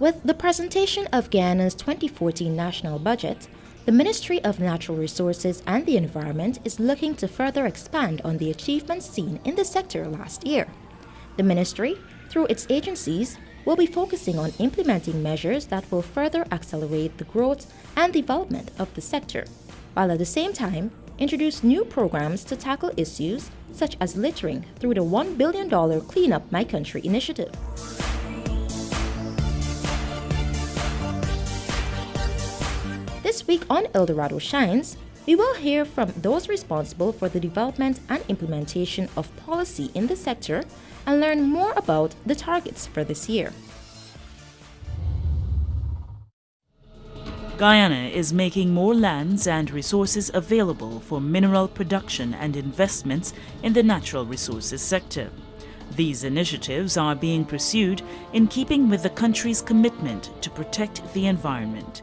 With the presentation of Guyana's 2014 national budget, the Ministry of Natural Resources and the Environment is looking to further expand on the achievements seen in the sector last year. The ministry, through its agencies, will be focusing on implementing measures that will further accelerate the growth and development of the sector, while at the same time introduce new programs to tackle issues such as littering through the $1 billion Clean Up My Country initiative. This week on Dorado Shines, we will hear from those responsible for the development and implementation of policy in the sector and learn more about the targets for this year. Guyana is making more lands and resources available for mineral production and investments in the natural resources sector. These initiatives are being pursued in keeping with the country's commitment to protect the environment.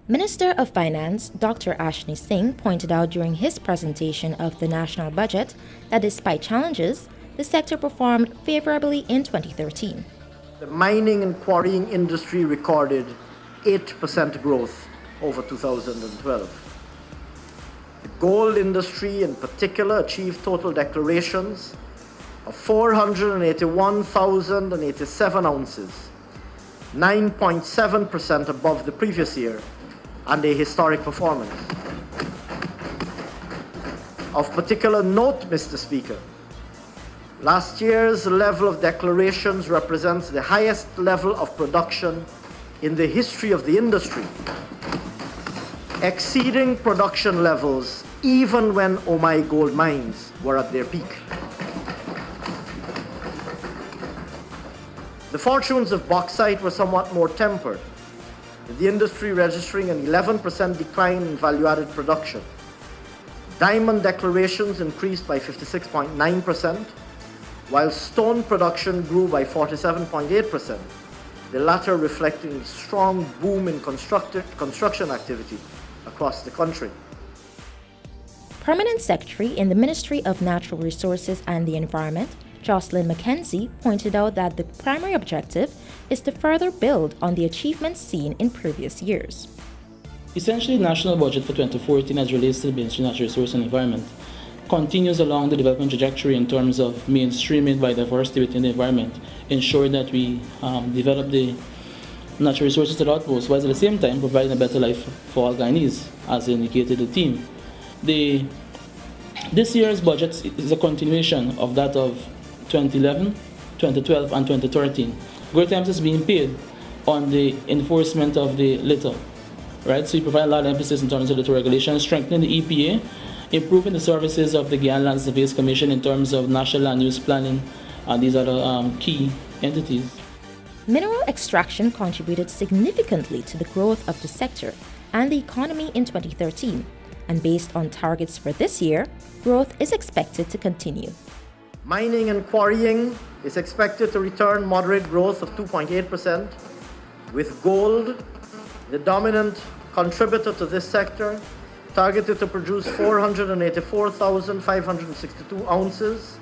Minister of Finance Dr. Ashni Singh pointed out during his presentation of the national budget that despite challenges, the sector performed favorably in 2013. The mining and quarrying industry recorded 8% growth over 2012. The gold industry in particular achieved total declarations of 481,087 ounces, 9.7% above the previous year, and a historic performance. Of particular note, Mr. Speaker, last year's level of declarations represents the highest level of production in the history of the industry, exceeding production levels even when Omai gold mines were at their peak. The fortunes of bauxite were somewhat more tempered, with the industry registering an 11% decline in value-added production. Diamond declarations increased by 56.9%, while stone production grew by 47.8%, the latter reflecting a strong boom in construction activity across the country. Permanent Secretary in the Ministry of Natural Resources and the Environment, Jocelyn McKenzie, pointed out that the primary objective is to further build on the achievements seen in previous years. Essentially, the national budget for 2014 as relates to the Ministry of Natural Resources and Environment continues along the development trajectory in terms of mainstreaming biodiversity within the environment, ensuring that we develop the natural resources to the utmost, while at the same time providing a better life for all Guyanese, as indicated the theme. This year's budget is a continuation of that of 2011, 2012, and 2013. Great emphasis is being paid on the enforcement of the litter, right? So we provide a lot of emphasis in terms of litter regulation, strengthening the EPA, improving the services of the Guyana Land Surveys Commission in terms of national land use planning, and these are the key entities. Mineral extraction contributed significantly to the growth of the sector and the economy in 2013, and based on targets for this year, growth is expected to continue. Mining and quarrying is expected to return moderate growth of 2.8%, with gold, the dominant contributor to this sector, targeted to produce 484,562 ounces,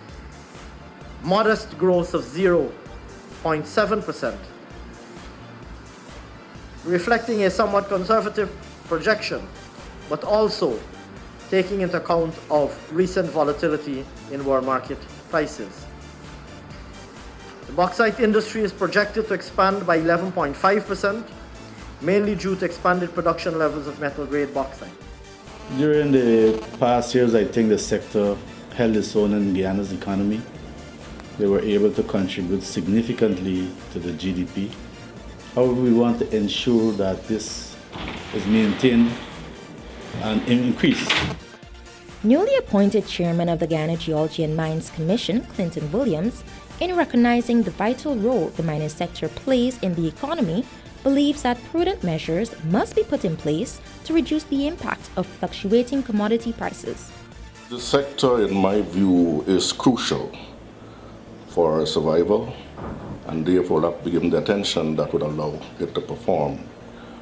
modest growth of 0.7%, reflecting a somewhat conservative projection, but also taking into account of recent volatility in world market prices. The bauxite industry is projected to expand by 11.5%, mainly due to expanded production levels of metal-grade bauxite. During the past years, I think the sector held its own in Guyana's economy. They were able to contribute significantly to the GDP. However, we want to ensure that this is maintained and increased. Newly appointed chairman of the Guyana Geology and Mines Commission, Clinton Williams, in recognizing the vital role the mining sector plays in the economy, believes that prudent measures must be put in place to reduce the impact of fluctuating commodity prices. The sector, in my view, is crucial for our survival, and therefore that be given the attention that would allow it to perform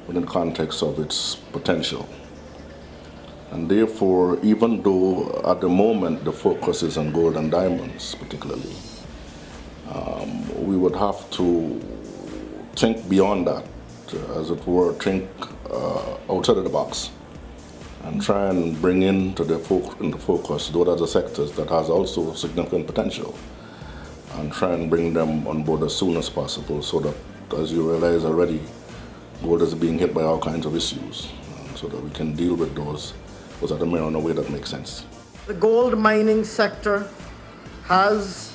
within the context of its potential. And therefore, even though at the moment the focus is on gold and diamonds particularly, we would have to think beyond that, as it were, think outside of the box, and try and bring into the focus those other sectors that has also significant potential, and try and bring them on board as soon as possible, so that, as you realize already, gold is being hit by all kinds of issues, so that we can deal with those at the mirror in a way that makes sense. The gold mining sector has,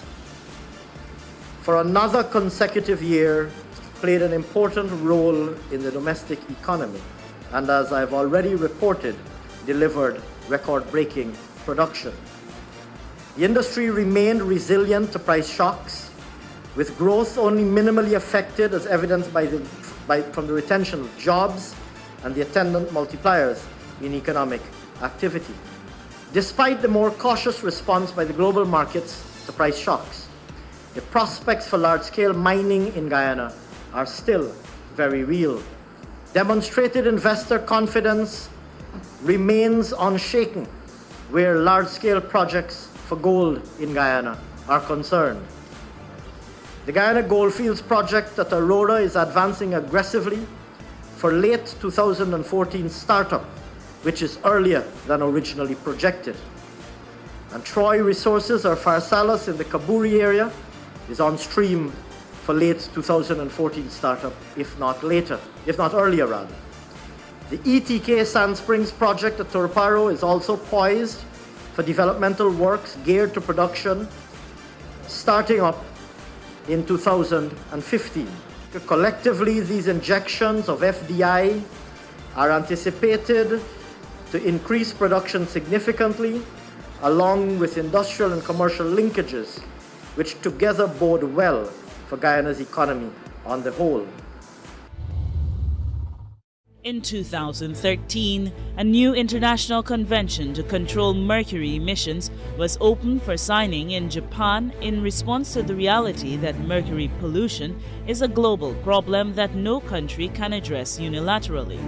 for another consecutive year, played an important role in the domestic economy, and as I've already reported, delivered record-breaking production. The industry remained resilient to price shocks, with growth only minimally affected, as evidenced from the retention of jobs and the attendant multipliers in economic activity. Despite the more cautious response by the global markets to price shocks, the prospects for large-scale mining in Guyana are still very real. Demonstrated investor confidence remains unshaken where large-scale projects for gold in Guyana are concerned. The Guyana Goldfields project at Dorado is advancing aggressively for late 2014 startup, which is earlier than originally projected. And Troy Resources, or Farsalis in the Kaburi area, is on stream for late 2014 startup, if not earlier rather. The ETK Sand Springs project at Torparo is also poised for developmental works geared to production starting up in 2015. Collectively, these injections of FDI are anticipated to increase production significantly, along with industrial and commercial linkages, which together bode well for Guyana's economy on the whole. In 2013, a new international convention to control mercury emissions was opened for signing in Japan in response to the reality that mercury pollution is a global problem that no country can address unilaterally.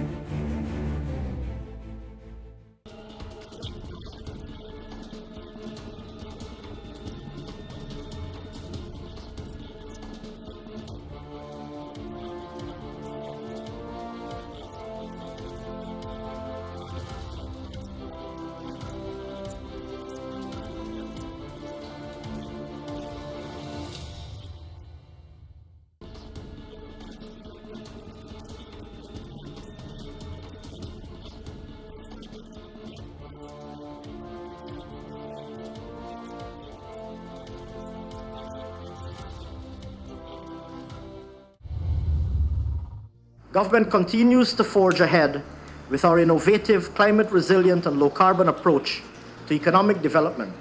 Government continues to forge ahead with our innovative, climate-resilient and low-carbon approach to economic development,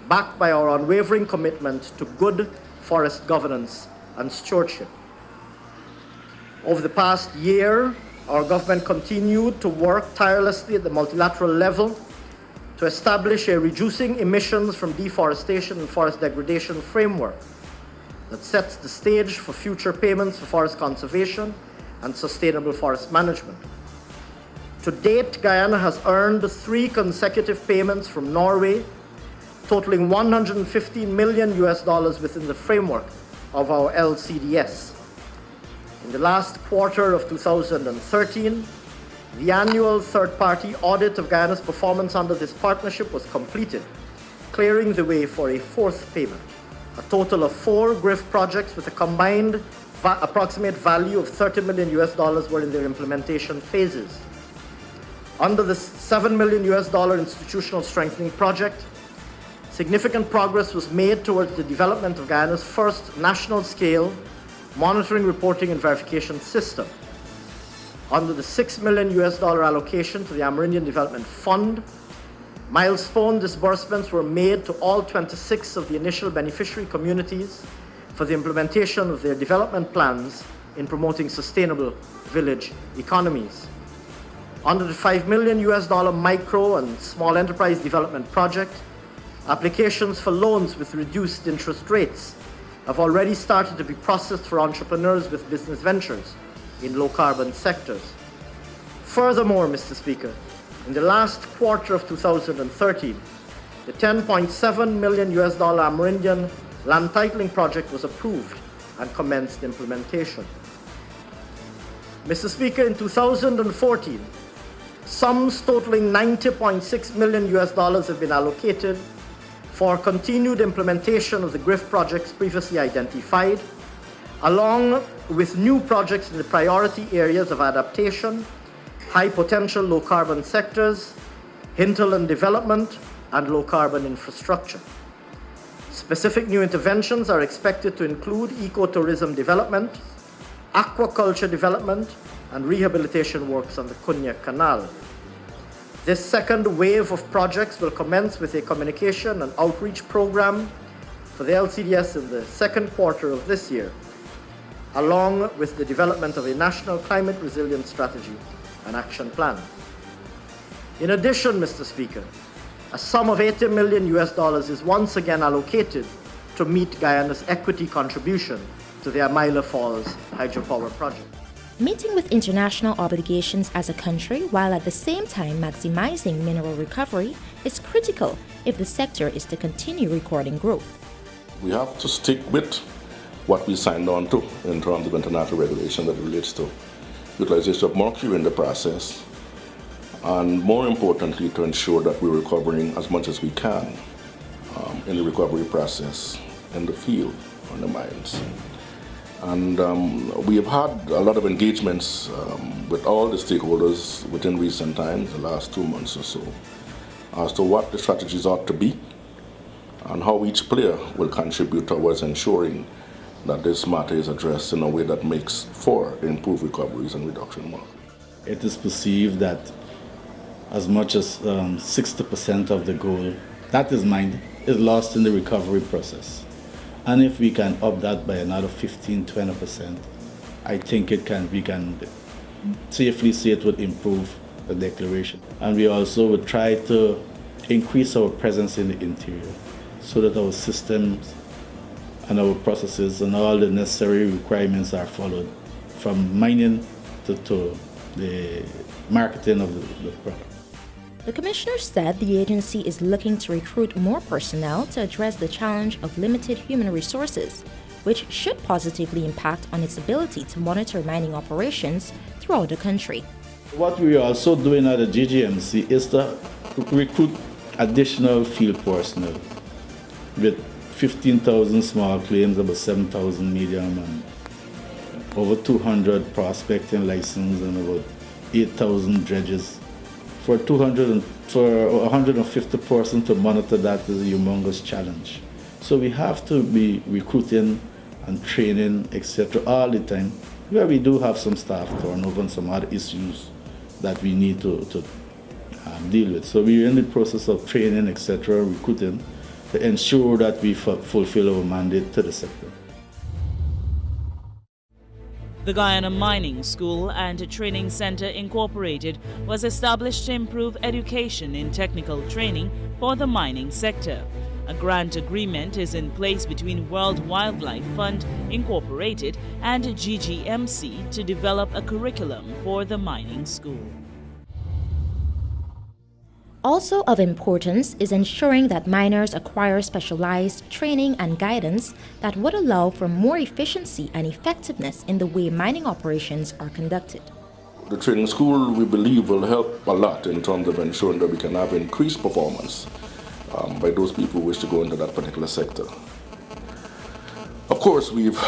backed by our unwavering commitment to good forest governance and stewardship. Over the past year, our government continued to work tirelessly at the multilateral level to establish a reducing emissions from deforestation and forest degradation framework that sets the stage for future payments for forest conservation and sustainable forest management. To date, Guyana has earned 3 consecutive payments from Norway, totaling $115 million within the framework of our LCDS. In the last quarter of 2013, the annual third-party audit of Guyana's performance under this partnership was completed, clearing the way for a 4th payment. A total of 4 GRIF projects with a combined approximate value of $30 million were in their implementation phases. Under the $7 million institutional strengthening project, significant progress was made towards the development of Guyana's first national-scale monitoring, reporting, and verification system. Under the $6 million allocation to the Amerindian Development Fund, milestone disbursements were made to all 26 of the initial beneficiary communities for the implementation of their development plans in promoting sustainable village economies. Under the $5 million micro and small enterprise development project, applications for loans with reduced interest rates have already started to be processed for entrepreneurs with business ventures in low-carbon sectors. Furthermore, Mr. Speaker, in the last quarter of 2013, the $10.7 million Amerindian land titling project was approved and commenced implementation. Mr. Speaker, in 2014, sums totaling $90.6 million have been allocated for continued implementation of the GRIF projects previously identified, along with new projects in the priority areas of adaptation, high potential low carbon sectors, hinterland development, and low carbon infrastructure. Specific new interventions are expected to include ecotourism development, aquaculture development, and rehabilitation works on the Kunya Canal. This second wave of projects will commence with a communication and outreach program for the LCDS in the second quarter of this year, along with the development of a national climate resilience strategy and action plan. In addition, Mr. Speaker, a sum of $80 million is once again allocated to meet Guyana's equity contribution to the Amila Falls hydropower project. Meeting with international obligations as a country while at the same time maximizing mineral recovery is critical if the sector is to continue recording growth. We have to stick with what we signed on to in terms of international regulation that relates to utilization of mercury in the process, and more importantly, to ensure that we're recovering as much as we can in the recovery process in the field, on the mines. And we have had a lot of engagements with all the stakeholders within recent times, the last 2 months or so, as to what the strategies ought to be and how each player will contribute towards ensuring that this matter is addressed in a way that makes for improved recoveries and reduction more. It is perceived that as much as 60% of the gold that is mined is lost in the recovery process. And if we can up that by another 15-20%, I think we can safely say it would improve the declaration. And we also would try to increase our presence in the interior so that our systems and our processes and all the necessary requirements are followed, from mining to the marketing of the product. The Commissioner said the agency is looking to recruit more personnel to address the challenge of limited human resources, which should positively impact on its ability to monitor mining operations throughout the country. What we are also doing at the GGMC is to recruit additional field personnel with 15,000 small claims, about 7,000 medium, and over 200 prospecting licenses and about 8,000 dredges. For 150 persons to monitor that is a humongous challenge. So we have to be recruiting and training, etc., all the time, where we do have some staff turnover and some other issues that we need to deal with. So we're in the process of training, etc., recruiting, to ensure that we fulfill our mandate to the sector. The Guyana Mining School and Training Center Incorporated was established to improve education in technical training for the mining sector. A grant agreement is in place between World Wildlife Fund Incorporated and GGMC to develop a curriculum for the mining school. Also of importance is ensuring that miners acquire specialized training and guidance that would allow for more efficiency and effectiveness in the way mining operations are conducted. The training school, we believe, will help a lot in terms of ensuring that we can have increased performance by those people who wish to go into that particular sector. Of course, we've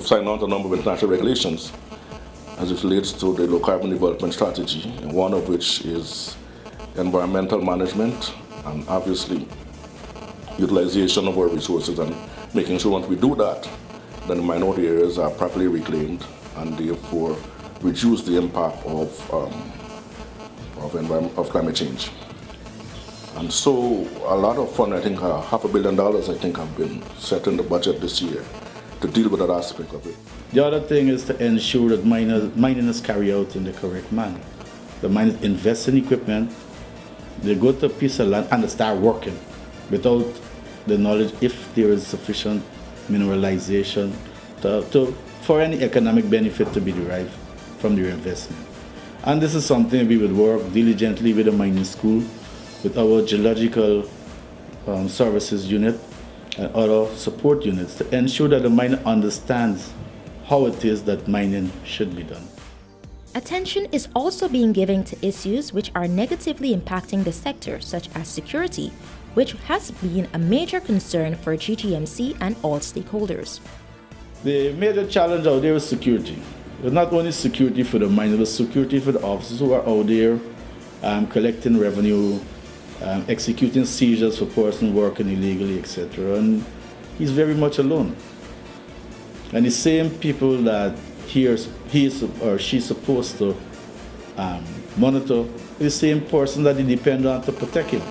signed on to a number of international regulations as it relates to the low carbon development strategy, and one of which is environmental management, and obviously utilization of our resources, and making sure once we do that, then the minority areas are properly reclaimed and therefore reduce the impact of climate change. And so a lot of fund, I think $500 million, I think, have been set in the budget this year to deal with that aspect of it. The other thing is to ensure that mining is carried out in the correct manner. The miners invest in equipment, they go to a piece of land and they start working without the knowledge if there is sufficient mineralization for any economic benefit to be derived from their investment. And this is something we would work diligently with the mining school, with our geological services unit, and other support units to ensure that the miner understands how it is that mining should be done. Attention is also being given to issues which are negatively impacting the sector, such as security, which has been a major concern for GGMC and all stakeholders. The major challenge out there is security. It's not only security for the miners, but security for the officers who are out there collecting revenue, executing seizures for persons working illegally, etc. And he's very much alone. And the same people that he or she's supposed to monitor, the same person that they depend on to protect him.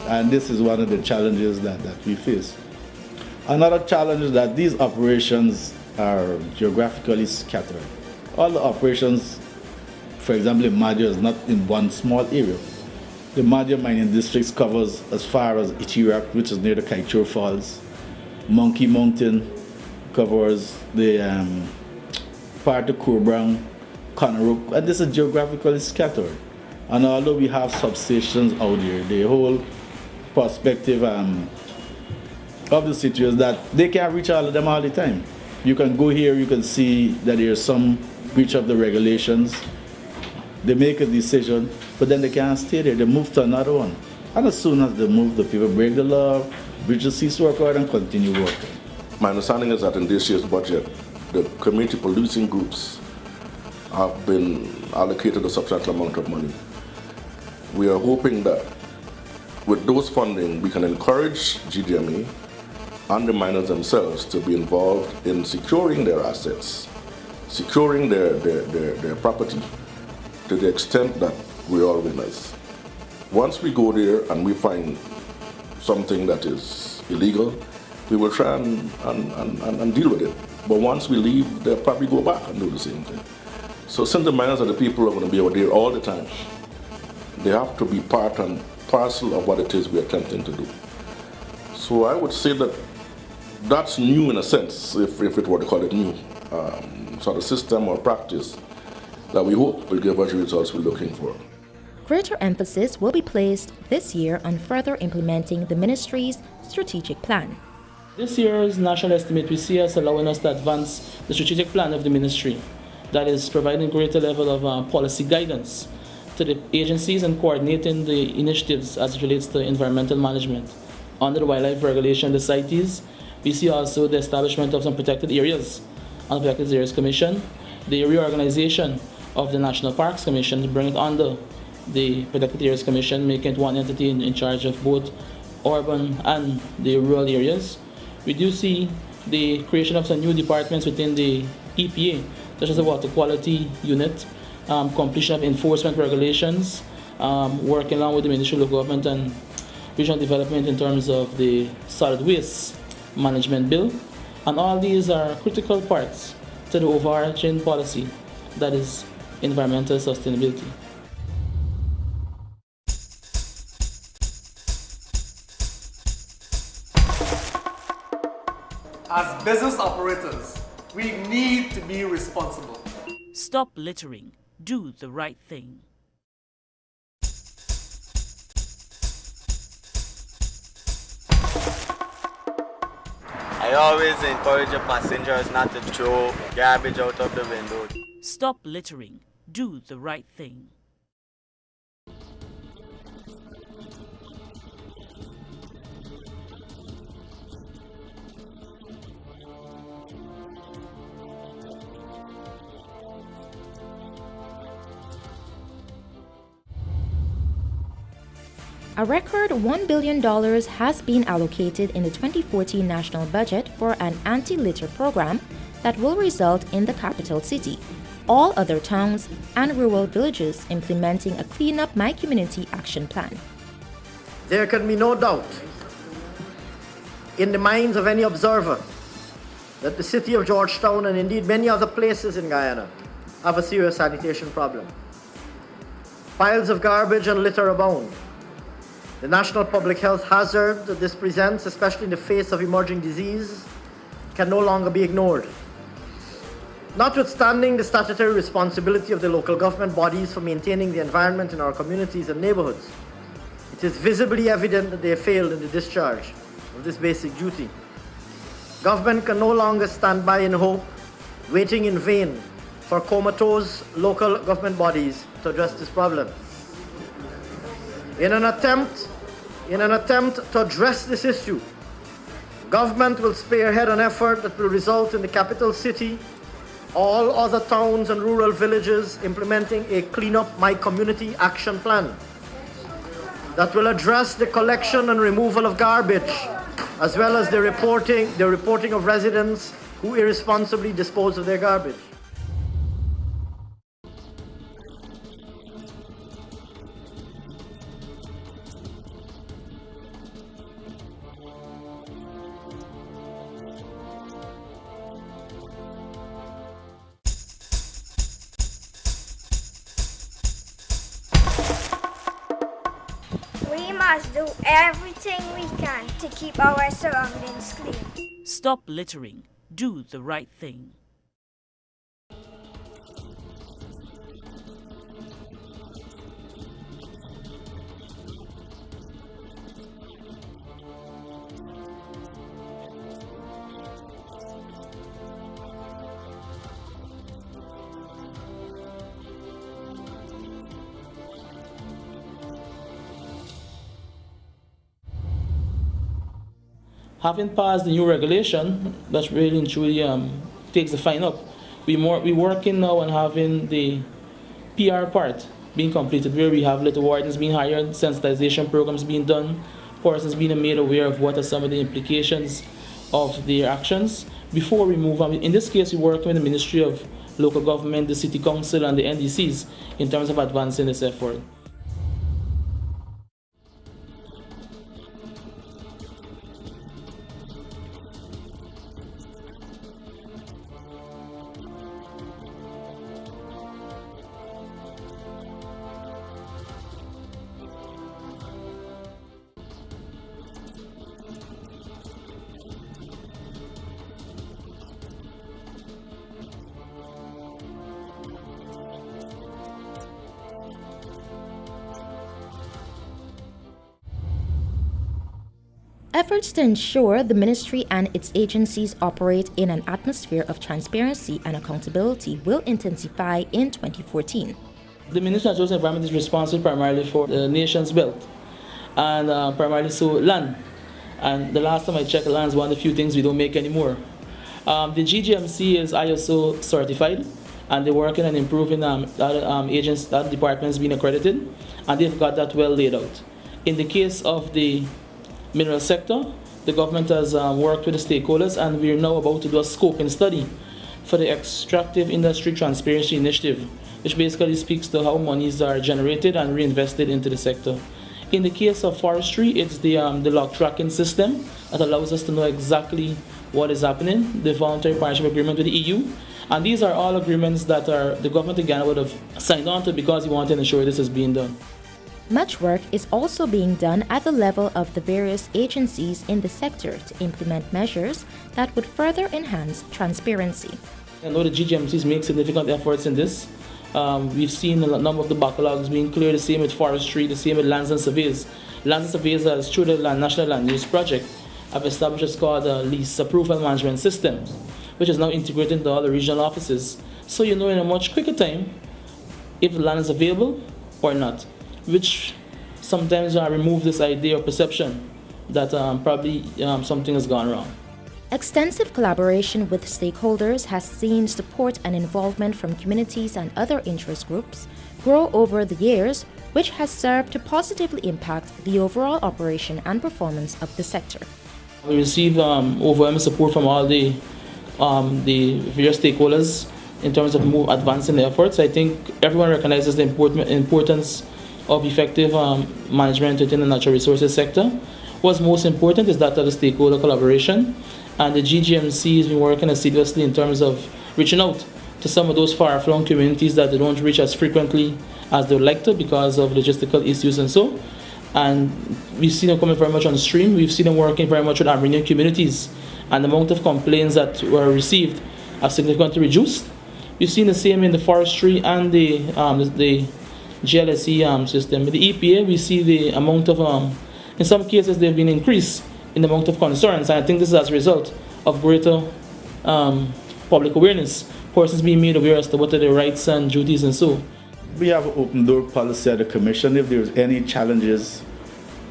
And this is one of the challenges that we face. Another challenge is that these operations are geographically scattered. All the operations, for example, in Madja is not in one small area. The Madja mining district covers as far as Ichirak, which is near the Kaichur Falls. Monkey Mountain covers the part of Kurbrang, Konaruk, and this is geographically scattered. And although we have substations out there, the whole perspective of the city is that they can't reach all of them all the time. You can go here, you can see that there's some breach of the regulations. They make a decision, but then they can't stay there. They move to another one. And as soon as they move, the people break the law, breach the ceasework order, and continue working. My understanding is that in this year's budget, the community policing groups have been allocated a substantial amount of money. We are hoping that with those funding, we can encourage GDME and the miners themselves to be involved in securing their assets, securing their property to the extent that we're all winners. Once we go there and we find something that is illegal, we will try and deal with it. But once we leave, they'll probably go back and do the same thing. So since the miners are the people who are going to be out there all the time, they have to be part and parcel of what it is we're attempting to do. So I would say that that's new in a sense, if it were to call it new, sort of system or practice that we hope will give us the results we're looking for. Greater emphasis will be placed this year on further implementing the ministry's strategic plan. This year's national estimate we see as allowing us to advance the strategic plan of the ministry, that is providing greater level of policy guidance to the agencies and coordinating the initiatives as it relates to environmental management. Under the Wildlife Regulation, the CITES, we see also the establishment of some protected areas on the Protected Areas Commission, the reorganization of the National Parks Commission to bring it under the Protected Areas Commission, making it one entity in charge of both urban and the rural areas. We do see the creation of some new departments within the EPA, such as the Water Quality Unit, completion of enforcement regulations, working along with the Ministry of Government and Regional Development in terms of the Solid Waste Management Bill. And all these are critical parts to the overarching policy that is environmental sustainability. As business operators, we need to be responsible. Stop littering. Do the right thing. I always encourage the passengers not to throw garbage out of the window. Stop littering. Do the right thing. A record $1 billion has been allocated in the 2014 national budget for an anti-litter program that will result in the capital city, all other towns, and rural villages implementing a Clean Up My Community action plan. There can be no doubt in the minds of any observer that the city of Georgetown and indeed many other places in Guyana have a serious sanitation problem. Piles of garbage and litter abound. The national public health hazard that this presents, especially in the face of emerging disease, can no longer be ignored. Notwithstanding the statutory responsibility of the local government bodies for maintaining the environment in our communities and neighborhoods, it is visibly evident that they have failed in the discharge. of this basic duty. Government can no longer stand by in hope, waiting in vain for comatose local government bodies to address this problem. In an attempt to address this issue, government will spearhead an effort that will result in the capital city, all other towns and rural villages implementing a Clean Up My Community action plan that will address the collection and removal of garbage, as well as the reporting of residents who irresponsibly dispose of their garbage. We must do everything we can to keep our surroundings clean. Stop littering. Do the right thing. Having passed the new regulation, that really and truly takes the fine up. We're working now on having the PR part being completed, where we have little wardens being hired, sensitization programs being done, persons being made aware of what are some of the implications of their actions before we move on. In this case, we work with the Ministry of Local Government, the City Council, and the NDCs in terms of advancing this effort. Efforts to ensure the ministry and its agencies operate in an atmosphere of transparency and accountability will intensify in 2014. The Ministry of Natural Environment is responsible primarily for the nation's wealth, and primarily so land. And the last time I checked, land is one of the few things we don't make anymore. The GGMC is ISO certified, and they're working on improving that departments being accredited, and they've got that well laid out. In the case of the mineral sector, the government has worked with the stakeholders, and we are now about to do a scoping study for the Extractive Industry Transparency Initiative, which basically speaks to how monies are generated and reinvested into the sector. In the case of forestry, it's the log tracking system that allows us to know exactly what is happening, the voluntary partnership agreement with the EU, and these are all agreements that the government of Ghana would have signed on to because we want to ensure this is being done. Much work is also being done at the level of the various agencies in the sector to implement measures that would further enhance transparency. I know the GGMCs make significant efforts in this. We've seen a number of the backlogs being cleared, the same with forestry, the same with lands and surveys. Lands and surveys, as through the National Land Use Project, have established what's called a lease approval management system, which is now integrated into all the regional offices. So you know in a much quicker time if the land is available or not, which sometimes remove this idea or perception that probably something has gone wrong. Extensive collaboration with stakeholders has seen support and involvement from communities and other interest groups grow over the years, which has served to positively impact the overall operation and performance of the sector. We receive overwhelming support from all the various stakeholders in terms of advancing the efforts. I think everyone recognizes the importance of effective management within the natural resources sector. What's most important is that of the stakeholder collaboration, and the GGMC has been working assiduously in terms of reaching out to some of those far-flung communities that they don't reach as frequently as they would like to because of logistical issues and so. And we've seen them coming very much on stream. We've seen them working very much with Armenian communities, and the amount of complaints that were received have significantly reduced. We've seen the same in the forestry and the GLSE system. With the EPA, we see the amount of, in some cases, they've been increased in the amount of concerns. And I think this is as a result of greater public awareness, persons being made aware as to what are their rights and duties and so. We have an open door policy at the Commission. If there's any challenges,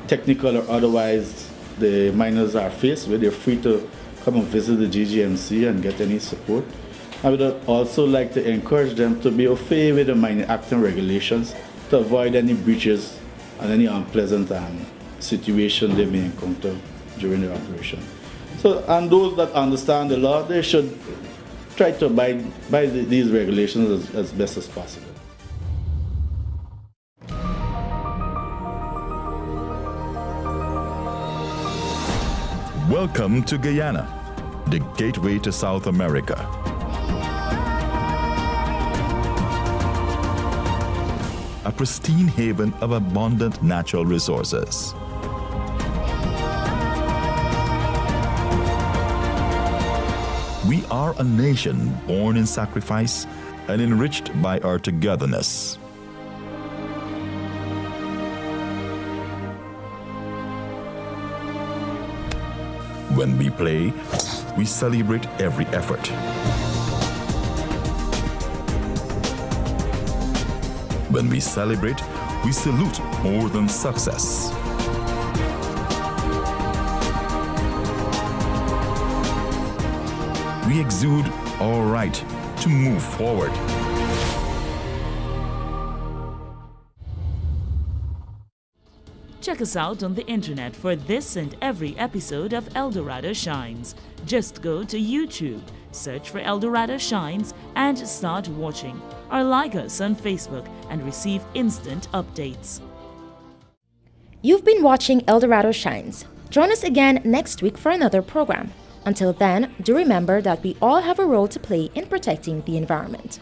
technical or otherwise, the miners are faced with, they're free to come and visit the GGMC and get any support. I would also like to encourage them to be au fait with the Mining Act and regulations to avoid any breaches and any unpleasant situation they may encounter during the operation. So, and those that understand the law, they should try to abide by these regulations as best as possible. Welcome to Guyana, the gateway to South America. A pristine haven of abundant natural resources. We are a nation born in sacrifice and enriched by our togetherness. When we play, we celebrate every effort. When we celebrate, we salute more than success. We exude our right to move forward. Check us out on the internet for this and every episode of El Dorado Shines. Just go to YouTube, search for El Dorado Shines and start watching. Or like us on Facebook and receive instant updates. You've been watching El Dorado Shines. Join us again next week for another program. Until then, do remember that we all have a role to play in protecting the environment.